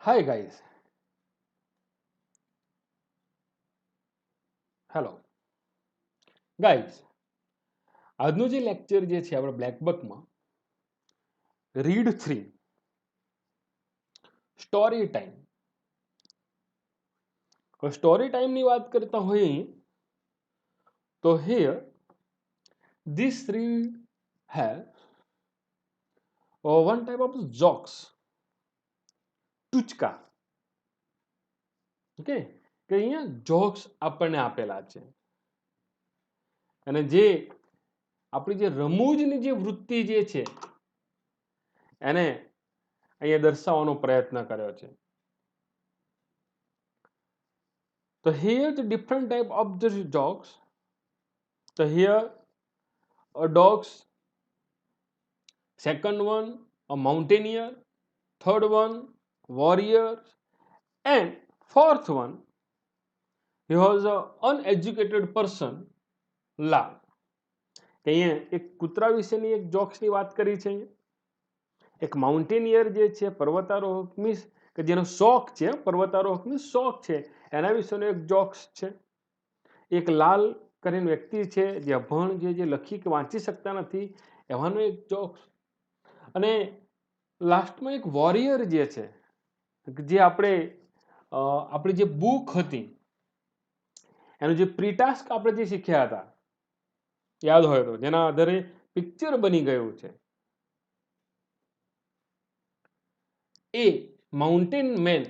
Hi guys, hello guys. આજનું જે lecture જે છે આપણે બ્લેક બકમાં રીડ 3 સ્ટોરી ટાઈમ. સ્ટોરી ટાઈમની વાત કરતા હોઈએ તો here this read have one type of jokes, ટૂચકા. ઓકે, કે અહીંયા જોક્સ આપણને આપેલા છે અને જે આપણી જે રમૂજની જે વૃત્તિ જે છે એને અહીંયા દર્શાવવાનો પ્રયત્ન કર્યો છે. So here the different type of the dogs. So here a dogs. Second one a mountaineer. Third one warrior. And fourth one he was a uneducated person. લાલ. કે અહીંયા એક કૂતરા વિશેની એક જોક્સની વાત કરી છે. એક માઉન્ટેનિયર જે છે પર્વતારોહક મીન્સ કે જેનો શોખ છે, પર્વતારોહક મીન્સ શોખ છે, એના વિશેનો એક જોક્સ છે. એક લાલ કરીને વ્યક્તિ છે જે અભણ જે લખી કે વાંચી શકતા નથી એવાનો એક જોક્સ. અને લાસ્ટમાં એક વોરિયર જે છે જે આપણી જે બુક હતી એનું જે પ્રીટાસ્ક આપણે જે શીખ્યા હતા યાદ હોય તો, જેના આધારે પિક્ચર બની ગયું છે, એ માઉન્ટેન મેન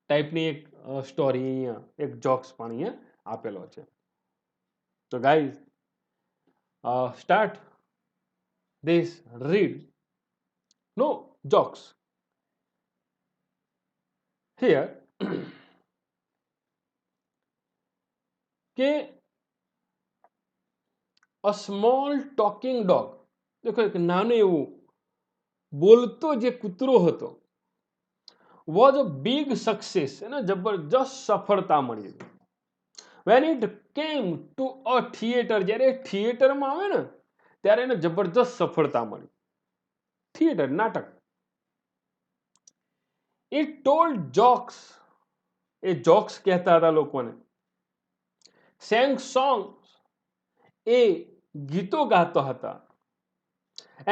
ટાઈપની એક સ્ટોરી અહીંયા એક જોક્સ પણ અહીંયા આપેલો છે. તો guys start this read. No jokes. Here કે a small talking dog, દેખો એક નાનું એવું બોલતો જે કૂતરો હતો, was a big success, એને જબરજસ્ત સફળતા મળી. when it came to a theater, જ્યારે થિયેટરમાં આવે ને ત્યારે એને જબરજસ્ત સફળતા મળી. થિયેટર નાટક. it told jokes, A jokes કહેતા હતા લોકોને. sang songs, એ ગીતો ગાતા હતા.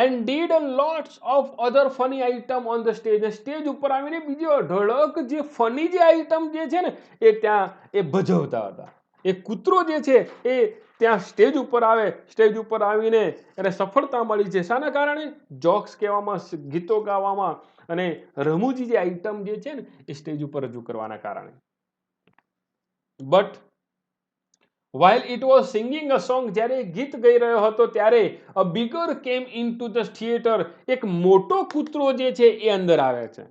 and did a lots of other funny item on the stage. Stage ઉપર આવીને બીજો ઢળક જે ફની જે આઈટમ જે છે ને એ ત્યાં એ ભજવતા હતા. એ કૂતરો જે છે એ ત્યાં સ્ટેજ ઉપર આવે, સ્ટેજ ઉપર આવીને એને સફળતા મળી છે. શાના કારણે? જોક્સ કહેવામાં, ગીતો ગાવામાં અને રમૂજી જે આઈટમ જે છે ને એ સ્ટેજ ઉપર રજૂ કરવાના કારણે. But while it was singing a song, જ્યારે ગીત ગાઈ રહ્યો હતો ત્યારે a bigger came into the theater, એક મોટો કૂતરો જે છે એ અંદર આવે છે.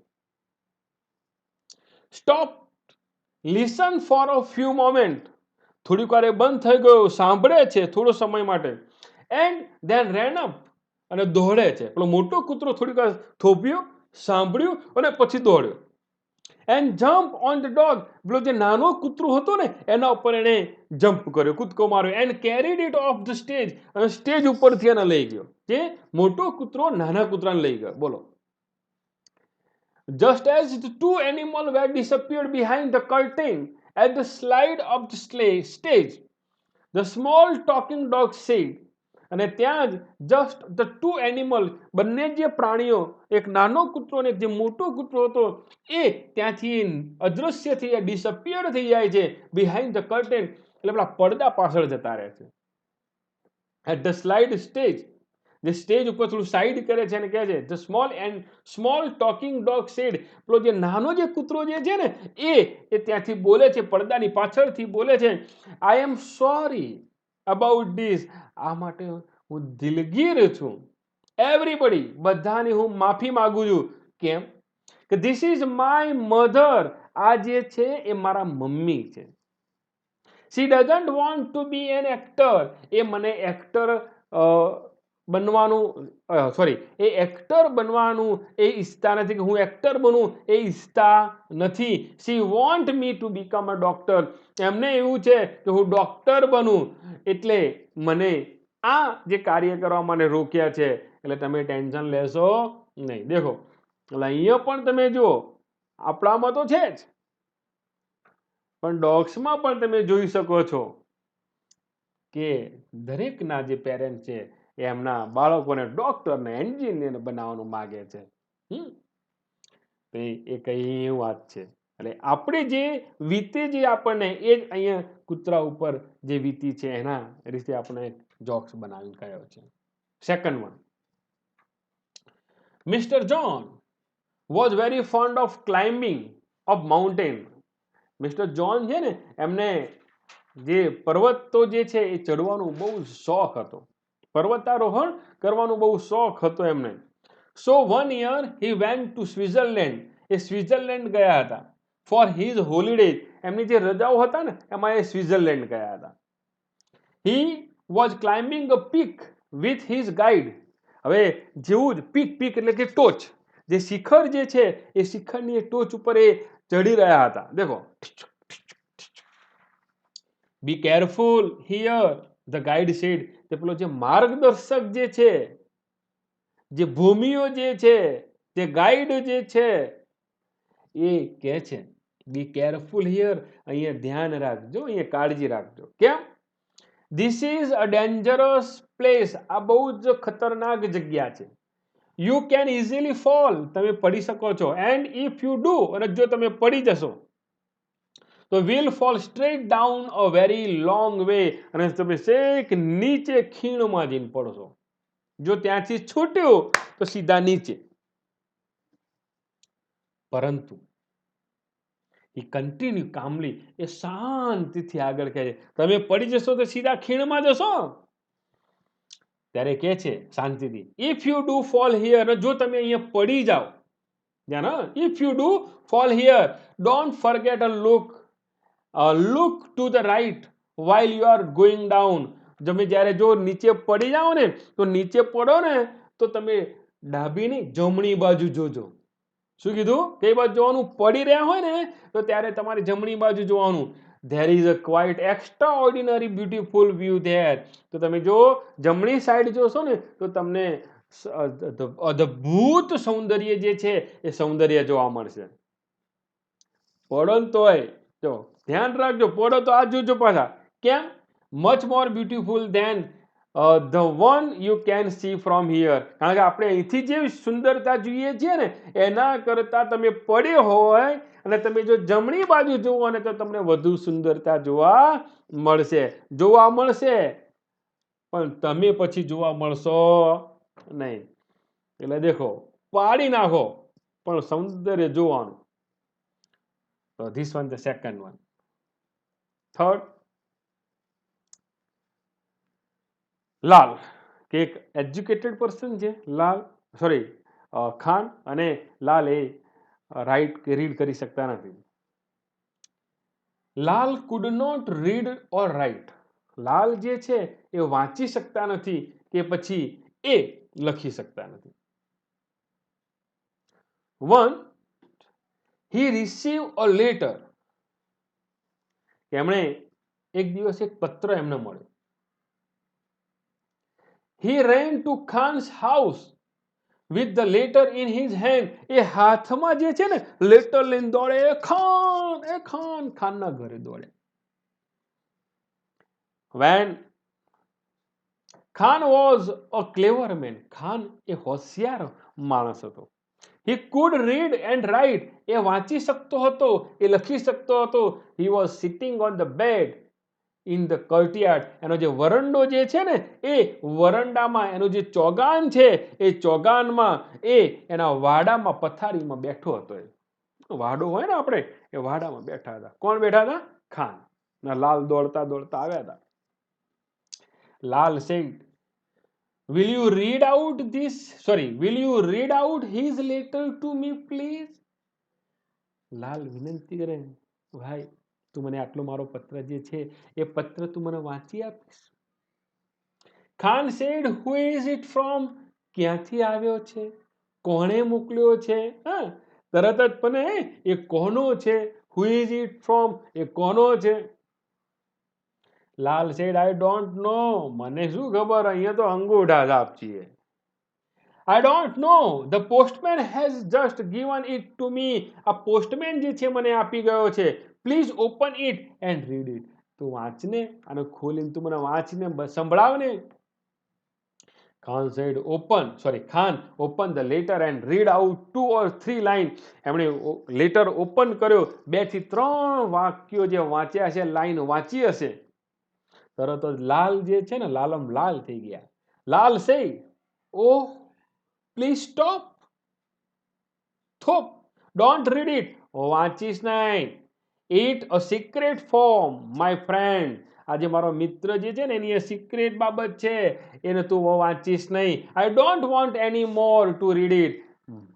stop, listen for a few moment, થોડીક વાર બંધ થઈ ગયો, સાંભળે છે થોડો સમય માટે. and then ran up, અને દોડે છે. પેલો મોટો કૂતરો થોડીક વાર થોભ્યો, સાંભળ્યું અને પછી દોડ્યો. and jump on the dog, પેલો જે નાનો કૂતરો હતો ને એના ઉપર એને જમ્પ કર્યો, કૂદકો માર્યો. and carried it off the stage, અને સ્ટેજ ઉપરથી એને લઈ ગયો. જે મોટો કૂતરો નાના કૂતરાને લઈ ગયો. બોલો. just as the two animals were disappeared behind the curtain at the slide of the stage, the small talking dog said, અને ત્યાં જ જસ્ટ ધ ટુ એનિમલ, બંને જે પ્રાણીઓ, એક નાનો કૂતરો અને જે મોટો કૂતરો હતો એ ત્યાંથી અદ્રશ્ય થઈ જાય, ડિસઅપિયર થઈ જાય છે. બિહાઇન્ડ ધ કર્ટેન એટલે પેલા પડદા પાછળ જતા રહે છે. એટ ધ સ્લાઇડ સ્ટેજ, જે સ્ટેજ ઉપર થોડું સાઈડ કરે છે અને કહે છે the small talking dog said, પેલો જે નાનો જે કૂતરો જે છે ને એ ત્યાંથી બોલે છે, પડદાની પાછળથી બોલે છે, આઈ એમ સોરી અબાઉટ ધીસ, આ માટે હું દિલગીર છું. એવરીબડી, બધાની હું માફી માંગુ છું. કેમ? કે ધીસ ઇઝ માય મધર, આ જે છે એ મારા મમ્મી છે. She doesn't want to be an actor, એ મને એક્ટર બનવાનું એ એક્ટર બનવાનું એ ઈચ્છતા નથી, કે હું એક્ટર બનું એ ઈચ્છતા નથી. She want me to become a doctor, એમને એવું છે કે હું ડોક્ટર બનું, એટલે મને આ જે કાર્ય કરવા મને રોક્યા છે. એટલે તમે ટેન્શન લેશો નહીં. દેખો એટલે અહીંયા પણ તમે જુઓ આપણામાં તો છે જ, પણ ડોગ્સમાં પણ તમે જોઈ શકો છો કે દરેકના જે પેરેન્ટ છે એ એમના બાળકોને ડોક્ટર ને એન્જિનિયર બનાવવાનું માગે છે. તો એ કઈ વાત છે. એટલે આપણે જે વીતે જે આપણને એ જ અહીંયા કૂતરા ઉપર જે વીતી છે એના રીતે આપણે જોક્સ બનાવી કયો છે. Second one, mister John was very fond of climbing of mountain. Mister John છે ને એમને જે પર્વતો જે છે એ ચડવાનો બહુ શોખ હતો, પર્વતારોહણ કરવાનો બહુ શોખ હતો એમને. So one year he went to Switzerland, એ સ્વિટ્ઝરલેન્ડ ગયા હતા ફોર હિઝ હોલિડેઝ, એમની જે રજાઓ હતા ને એમાં એ સ્વિટ્ઝરલેન્ડ ગયા હતા. He was climbing a peak with his guide. હવે જેવું જ પીક, પીક એટલે કે ટોચ, જે શિખર જે છે એ શિખરની ટોચ ઉપર એ ચડી રહ્યા હતા. દેખો, be careful here the guide said, તે પેલો જે માર્ગદર્શક જે છે, જે ભૂમિઓ જે છે, જે ગાઈડ જે છે એ કહે છે બી કેરફુલ હિયર, અહીંયા ધ્યાન રાખજો, અહીંયા કાળજી રાખજો. કેમ? This is a dangerous place, આ બહુ જ ખતરનાક જગ્યા છે. યુ કેન ઇઝીલી ફોલ, તમે પડી શકો છો. એન્ડ ઇફ યુ ડુ, અને જો તમે પડી જશો તો will fall straight down a very long way, અને તમે છેક નીચે ખીણમાં જઈને પડશો. જો ત્યાંથી છૂટ્યું તો સીધા નીચે. પરંતુ એ કન્ટિન્યુ કામલી, એ શાંતિથી આગળ કહે છે, તમે પડી જશો તો સીધા ખીણમાં જશો. ત્યારે કહે છે શાંતિથી, if you do fall here, જો તમે અહીંયા પડી જાઓ, if you do fall here don't forget a look to the right while you are going down. તમે જ્યારે જો નીચે પડી જાઓ ને તો નીચે પડો ને તો તમે ડાબી નહીં જમણી બાજુ જોજો. શું કીધું? કઈ બાજુ જોવાનું? પડી રહ્યા હોય ને તો ત્યારે તમારે જમણી બાજુ જોવાનું. there is a quite extraordinary beautiful view there. તો તમે જો જમણી સાઈડ જોશો ને તો તમને અદ્ભુત સૌંદર્ય જે છે એ સૌંદર્ય જોવા મળશે. પડો તોય જો ધ્યાન રાખજો, પડો તો આ જોજો પાછા. કેમ? Much more beautiful than the one you can see from here. કારણ કે આપણે અહીંથી જે સુંદરતા જોઈએ છીએ ને એના કરતા તમે પડ્યો હોય અને તમે જો જમણી બાજુ જુઓ ને તો તમને વધુ સુંદરતા જોવા મળશે. પણ તમે પછી જોવા મળશો નહીં. એટલે દેખો, પાડી નાખો પણ સૌંદર્ય જોવાનું. So this one, the second one. Third, લાલ, કે એક એજ્યુકેટેડ પર્સન છે લાલ, સોરી ખાન, અને લાલ એ રાઈટ કે રીડ કરી શકતા નથી. Lal could not read or write. Lal જે છે એ વાંચી શકતા નથી કે પછી એ લખી શકતા નથી. One he received a letter. એમણે એક દિવસ એક પત્ર એમને મળ્યો. he ran to Khan's house with the letter in his hand. એ હાથમાં જે છે ને લેટર લઈને દોડે, ખાનના ઘરે દોડે. when Khan was a clever man, Khan એ હોશિયાર માણસ હતો. he could read and write. એ વાંચી શકતો હતો, એ લખી શકતો હતો. he was sitting on the bed in the courtyard. એનો જે વરંડો જે છે ને એ વરંડામાં, એનો જે ચોગાન છે એ ચોગાનમાં, એ એના વાડામાં પથારીમાં બેઠો હતો. એ વાડો હોય ને આપણે, એ વાડામાં બેઠા હતા. કોણ બેઠા હતા? ખાન. ના લાલ દોડતા દોડતા આવ્યા હતા. લાલ said, will you read out his letter to me please? લાલ વિનંતી કરે, ભાઈ તું મને આટલો મારો પત્ર જે છે એ પત્ર તું મને વાંચી આપીશ? Khan said, who is it from? ક્યાંથી આવ્યો છે? કોણે મોકલ્યો છે? તરત જ પણ એ કોનો છે? who is it from? એ કોનો છે? લાલ said, I don't know. મને શું ખબર, અહીંયા તો અંગૂઠા છાપ છીએ. I don't know. The postman has just given it to me. આ postman જે છે મને આપી ગયો છે. Please open it and read it. તું વાંચને અને ખોલીને તું મને વાંચીને સંભળાવને. Khan opened the letter and read out 2 or 3 lines. એમણે લેટર ઓપન કર્યો, 2 થી 3 વાક્યો જે વાંચ્યા છે, લાઈન વાંચી હશે. તરત જ લાલ જે છે ને, લાલમ લાલ થઈ ગયા. લાલ said, oh, please stop. Thop, don't read it. વાંચીશ નહીં. It a secret form, my friend. આજે મારો મિત્ર જે છે ને એની સિક્રેટ બાબત છે, એને તું વાંચીશ નહીં. I don't want any more to read it.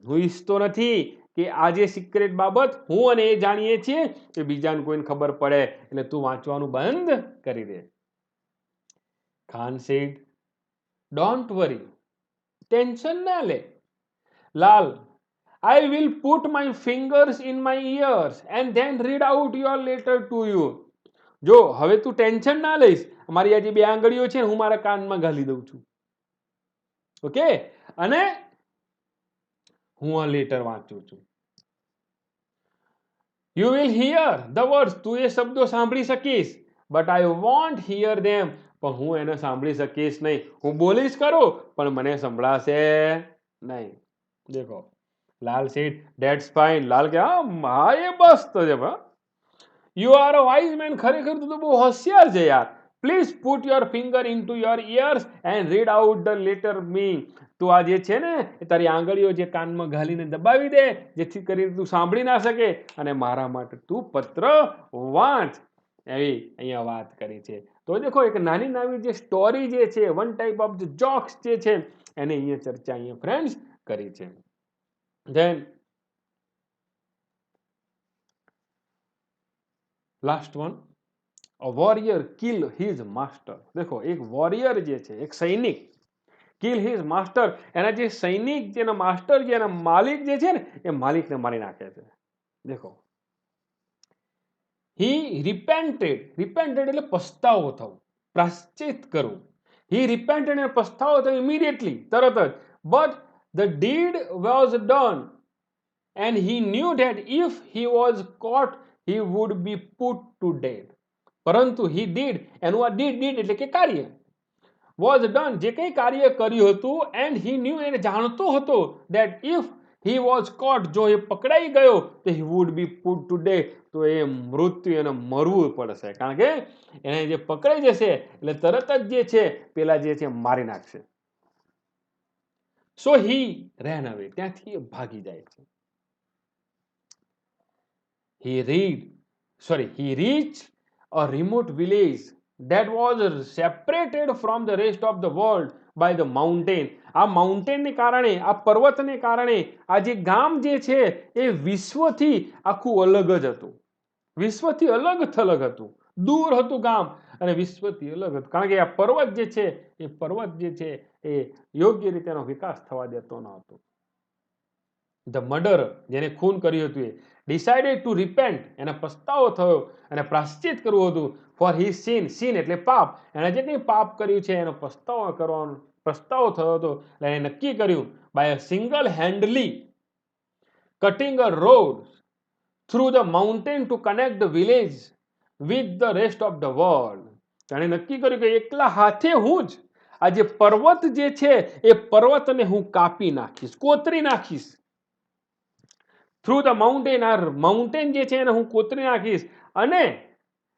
હું ઈચ્છતો નથી કે આ જે સિક્રેટ બાબત હું અને એ જાણીએ છીએ કે બીજાને કોઈને ખબર પડે, એટલે તું વાંચવાનું બંધ કરી દે. Khan said, don't worry, tension ના લે. લાલ, I will put my fingers in my ears and then read out your letter to you. જો હવે તું ટેન્શન ના લઈશ, મારી આ જે 2 આંગળીઓ છે હું મારા કાનમાં ઘાલી દઉં છું. ઓકે, અને હું આ લેટર વાંચું છું. You will hear the words. તું એ શબ્દો સાંભળી શકીશ, but I won't hear them. પણ હું એને સાંભળી શકીશ નહીં. હું બોલીશ કરું પણ મને સંભળાશે નહીં. દેખો, લાલ said, that's fine. લાલ કે હા એ બસ તો છે. You are a wise man. ખરેખર તું તો બહુ હોશિયાર છે યાર. Please put your finger into your ears and read out the letter me. તું આ જે છે ને એ તારી આંગળીઓ જે કાનમાં ઘાલીને દબાવી દે, જેથી કરીને તું સાંભળી ના શકે, અને મારા માટે તું પત્ર વાંચ. એવી અહીંયા વાત કરી છે. તો દેખો, એક નાની નાની જે સ્ટોરી જે છે, one type of the jokes જે છે, એને અહીંયા ચર્ચા અહીંયા ફ્રેન્ડ્સ કરી છે. Then last one, a warrior kill his master. देखो, एक वॉरियर જે છે, એક સૈનિક kill his master, એના જે સૈનિક જેના માસ્ટર જે એના માલિક જે છે ને એ માલિકને મારી નાખે છે. દેખો, he repented એટલે પસ્તાવો થવો, પ્રાશ્ચિત કરવું. he repented અને પસ્તાવો થયો immediately, તરત જ. but the deed was done and he knew that if he was caught he would be put to death. પરંતુ he did, એનું આ did એટલે કે કાર્ય, was done, જે કંઈ કાર્ય કર્યું હતું, and he knew, એને જાણતો હતો, that if he was caught, જો એ પકડાઈ ગયો તો he would be put to death, તો એ મૃત્યુ એને મરવું પડશે, કારણ કે એને જે પકડાઈ જશે એટલે તરત જ જે છે પેલા જે છે મારી નાખશે. so he ran away, ત્યાંથી એ ભાગી જાય છે. he reached a remote village that was separated from the rest of the world by the mountain. આ માઉન્ટેન ને કારણે, આ પર્વતને કારણે આ જે ગામ જે છે એ વિશ્વથી આખું અલગ જ હતું. વિશ્વથી અલગ થલગ હતું, દૂર હતું ગામ, અને વિશ્વથી અલગ હતું, કારણ કે આ પર્વત જે છે એ યોગ્ય રીતે એનો વિકાસ થવા દેતો ન હતો. ધ મર્ડર, જેને ખૂન કર્યું હતું, એ decided to repent, એને પસ્તાવો થયો અને પ્રાશ્ચિત કરવું હતું, for his sin એટલે પાપ, એને જે કંઈ પાપ કર્યું છે એનો પસ્તાવો થયો હતો, એટલે એને નક્કી કર્યું, by a single handedly cutting a road through the mountain to connect the village with the rest of the world. એણે નક્કી કર્યું કે એકલા હાથે હું જ આ જે પર્વત જે છે એ પર્વતને હું કાપી નાખીશ, કોતરી નાખીશ. થ્રુ ધ માઉન્ટેન, આ માઉન્ટેન જે છે એને હું કોતરી નાખીશ, અને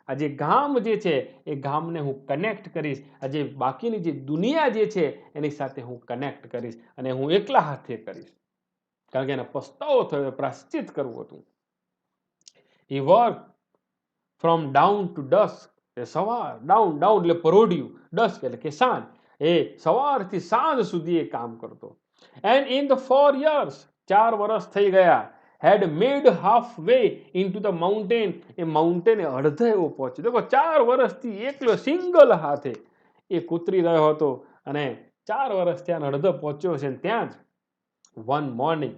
આ જે ગામ જે છે એ ગામને હું કનેક્ટ કરીશ, આ જે બાકીની જે દુનિયા જે છે એની સાથે હું કનેક્ટ કરીશ, અને હું એકલા હાથે કરીશ, કારણ કે એને પસ્તાવો થયો, પ્રાશ્ચિત કરવું હતું. He worked from dawn to dusk, એ સવાર, ડાઉન એટલે પરોઢિયું, ડસ્ક એટલે કે સાંજ, એ સવારથી સાંજ સુધી એ કામ કરતો. And in the 4 years, 4 વર્ષ થઈ ગયા, had made halfway into the mountain, એ માઉન્ટેન અડધે એવો પહોંચ્યો. દેખો, 4 વર્ષથી એકલો સિંગલ હાથે એ કૂતરી રહ્યો હતો, અને 4 વર્ષ ત્યાં અડધો પહોંચ્યો છે. ત્યાં જ one morning,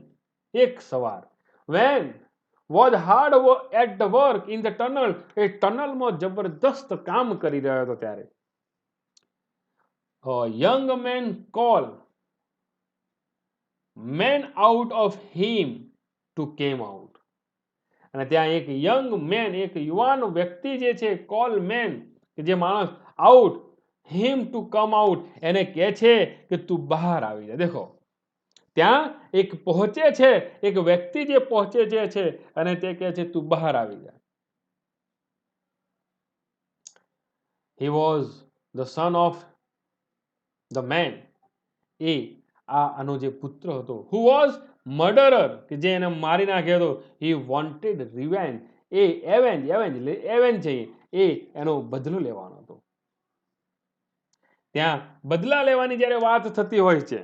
એક સવાર, when was hard at the work in the tunnel, એ ટનલમાં જબરદસ્ત કામ કરી રહ્યો હતો, ત્યારે a young man called man out of him to came out. અને ત્યાં એક યંગ મેન, એક યુવાન વ્યક્તિ જે છે, કોલ મેન, કે જે માણસ out him to come out, એને કહે છે કે તું બહાર આવી જા. દેખો ત્યાં એક પહોંચે છે, એક વ્યક્તિ જે પહોંચે છે અને તે કહે છે તું બહાર આવી જા. He was the son of the man. એ આનો જે પુત્ર હતો, who was murderer, કે જે એને મારી નાખ્યો હતો. he wanted revenge. એ એવેન્જ છે, એ એનો બદલો લેવાનો હતો. ત્યાં બદલા લેવાની જ્યારે વાત થતી હોય છે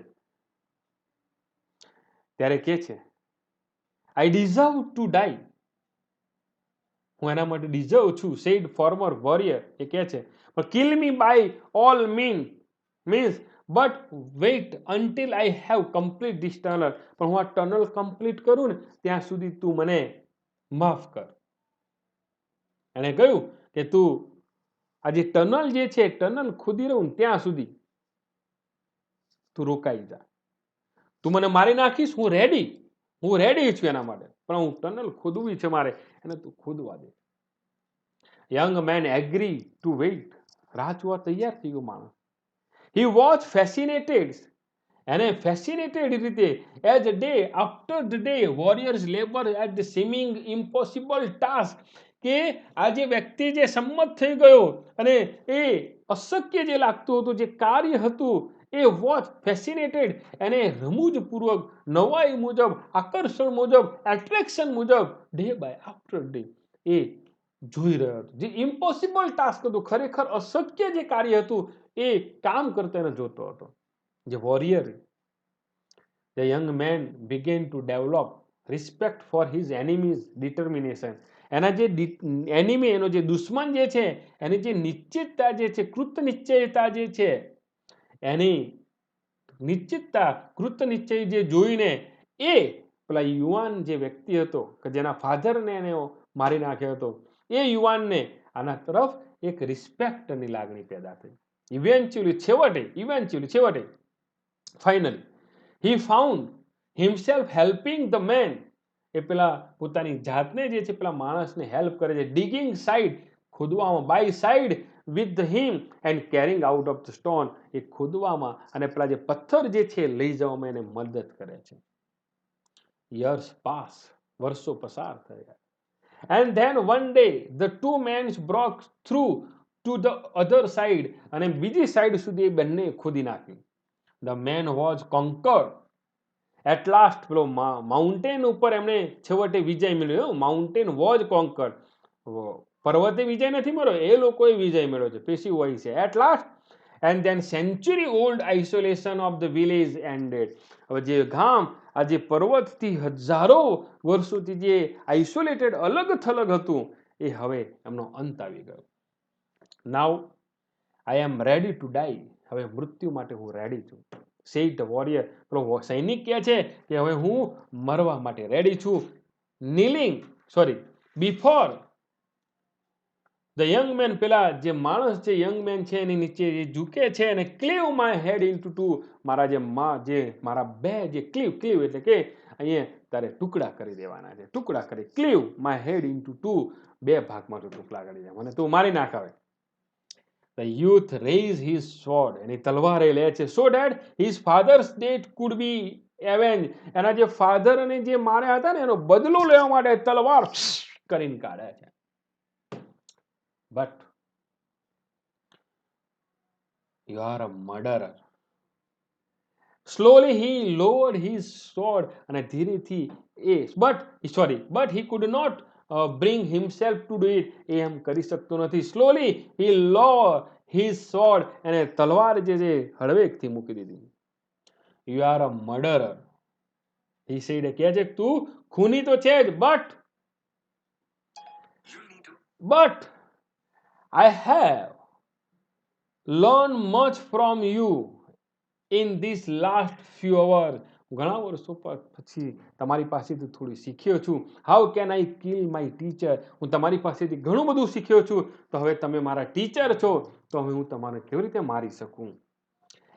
ત્યારે કે છે આઈ ડિઝર્વ ટુ ડાઈ. હું એના માટે ડિઝર્વ છું, સેડ ફોર્મર વોરિયર. એ કહે છે પણ kill me by all means but wait until I have complete this tunnel. પણ હું આ ટનલ કમ્પ્લીટ કરું ને ત્યાં સુધી તું મને માફ કર. એણે કહ્યું કે તું આ જે ટનલ જે છે, ટનલ ખોદી રહું ત્યાં સુધી તું રોકાઈ જા. તું મને મારી નાખીશ, હું રેડી છું એના માટે, પણ હું ટનલ ખોદવી છે મારે, એને તું ખોદવા દે. Young man agree to wait. રાહ જોવા તૈયાર થઈ ગયો માણસ. He was fascinated. એને ફેસિનેટેડ રીતે as day after the day warriors labour at the seeming impossible task. કે આ જે વ્યક્તિ જે સંમત થઈ ગયો અને એ અશક્ય જે લાગતું હતું, જે કાર્ય હતું, એ વોઝ ફેસિનેટેડ. એને રમૂજપૂર્વક, નવાઈ મુજબ, આકર્ષણ મુજબ, એટ્રેક્શન મુજબ ડે બાય આફ્ટર ડે એ જોઈ રહ્યો હતો. જે ઇમ્પોસિબલ ટાસ્ક હતું, ખરેખર અશક્ય જે કાર્ય હતું, એ કામ કરતો એને જોતો હતો. જે warrior, the young man began to develop respect for his enemy's determination. એના જે એનિમી, એનો જે દુશ્મન જે છે, એની જે નિશ્ચિતતા જે છે, કૃત નિશ્ચયતા જે છે, એની નિશ્ચિતતા, કૃત નિશ્ચય જે જોઈને એ પેલા યુવાન જે વ્યક્તિ હતો કે જેના ફાધરને એને મારી નાખ્યો હતો, એ યુવાનને આના તરફ એક રિસ્પેક્ટની લાગણી પેદા થઈ. છેવટે finally he found himself helping the man. એ પેલા પોતાની જાતને જે છે પેલા માણસને હેલ્પ કરે છે, ડિગિંગ સાઇડ, ખોદવામાં, by side with him and carrying out of the stone. એ ખોદવામાં અને પેલા જે પથ્થર જે છે લઈ જવામાં એને મદદ કરે છે. યર્સ પાસ, વર્ષો પસાર થયા. And then one day the two men broke through to the other side. અને બીજી સાઈડ સુધી એ બંને ખોદી નાખી. The man was conquered. At last, પેલો માઉન્ટેન ઉપર એમણે છેવટે વિજય મેળવ્યો. Mountain was કોન્કર્ડ. પર્વતે વિજય નથી મળ્યો, એ લોકોએ વિજય મેળવ્યો છે. પેશી હોય છે. At last, and then century old isolation of the village ended. હવે જે ગામ આ જે પર્વતથી હજારો વર્ષોથી જે આઇસોલેટેડ, અલગ થલગ હતું, એ હવે એમનો અંત આવી ગયો. નાઉ આઈ એમ રેડી ટુ ડાઈ. હવે મૃત્યુ માટે હું રેડી છું. સેડ વોરિયર, પેલો સૈનિક કહે છે કે હવે હું મરવા માટે રેડી છું. બિફોર ધ યંગ મેન, પેલા જે માણસ છે, યંગ મેન છે, એની નીચે જે ઝૂકે છે અને Clive my head into two. મારા બે જે ક્લીવ એટલે કે અહીંયા તારે ટુકડા કરી દેવાના છે. ટુકડા કરી, Clive my head into two, બે ભાગમાં ટુકડા કરી દે, મને તું મારી નાખાવે. The youth raised his sword, એની તલવારે લે છે, so that his father's death could be avenged. એના જે ફાધર અને જે માર્યા હતા ને એનો બદલો લેવા માટે તલવાર કરીને કાઢે છે. But you are a murderer. Slowly he lowered his sword. અને ધીરેથી but he could not bring himself to do it. એ એમ કરી શકતો નથી. Slowly he lowered his sword. અને તલવાર જે છે હળવેકથી મૂકી દીધી. You are a murderer. He said, કહે છે તું ખૂની તો છે જ, but I have learned much from you in these last few hours. ઘણા વર્ષો પછી તમારી પાસેથી થોડી શીખ્યો છું. How can I kill my teacher. હું તમારી પાસેથી ઘણું બધું શીખ્યો છું. તો હવે તમે મારા ટીચર છો, તો હવે હું તમારે કેવી રીતે મારી શકું.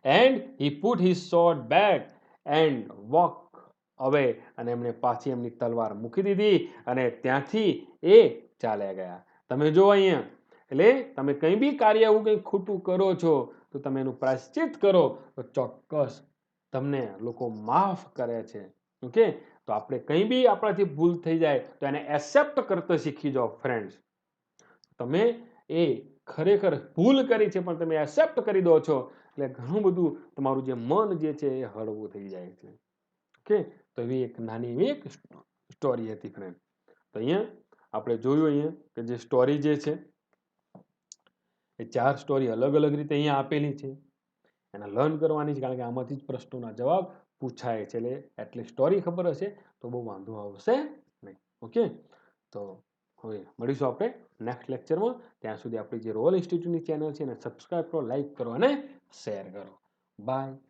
And he put his sword back and walked હવે અને એમણે પાછી એમની તલવાર મૂકી દીધી અને ત્યાંથી એ ચાલ્યા ગયા. તમે જો અહીંયા એટલે તમે કંઈ બી કાર્ય એવું કંઈ ખોટું કરો છો તો તમે એનું પ્રાયશ્ચિત કરો તો ચોક્કસ તમને લોકો માફ કરે છે. ઓકે, તો આપણે કંઈ બી આપણાથી ભૂલ થઈ જાય તો એને એક્સેપ્ટ કરતા શીખી જાઓ ફ્રેન્ડ્સ. તમે એ ખરેખર ભૂલ કરી છે પણ તમે એક્સેપ્ટ કરી દો છો એટલે ઘણું બધું તમારું જે મન જે છે એ હળવું થઈ જાય છે. ઓકે, તો એવી એક નાની એવી એક સ્ટોરી હતી ફ્રેન્ડ. તો અહીંયા આપણે જોયું અહીંયા કે જે સ્ટોરી જે છે એ 4 સ્ટોરી અલગ અલગ રીતે અહીંયા આપેલી છે. એને લર્ન કરવાની છે કારણ કે આમાંથી જ પ્રશ્નોના જવાબ પૂછાય છે. એટલે એટલી સ્ટોરી ખબર હશે તો બહુ વાંધો આવશે નહીં. ઓકે, તો હવે મળીશું આપણે નેક્સ્ટ લેક્ચરમાં. ત્યાં સુધી આપણી જે રોયલ ઇન્સ્ટિટ્યૂટની ચેનલ છે એને સબસ્ક્રાઈબ કરો, લાઈક કરો અને શેર કરો. બાય.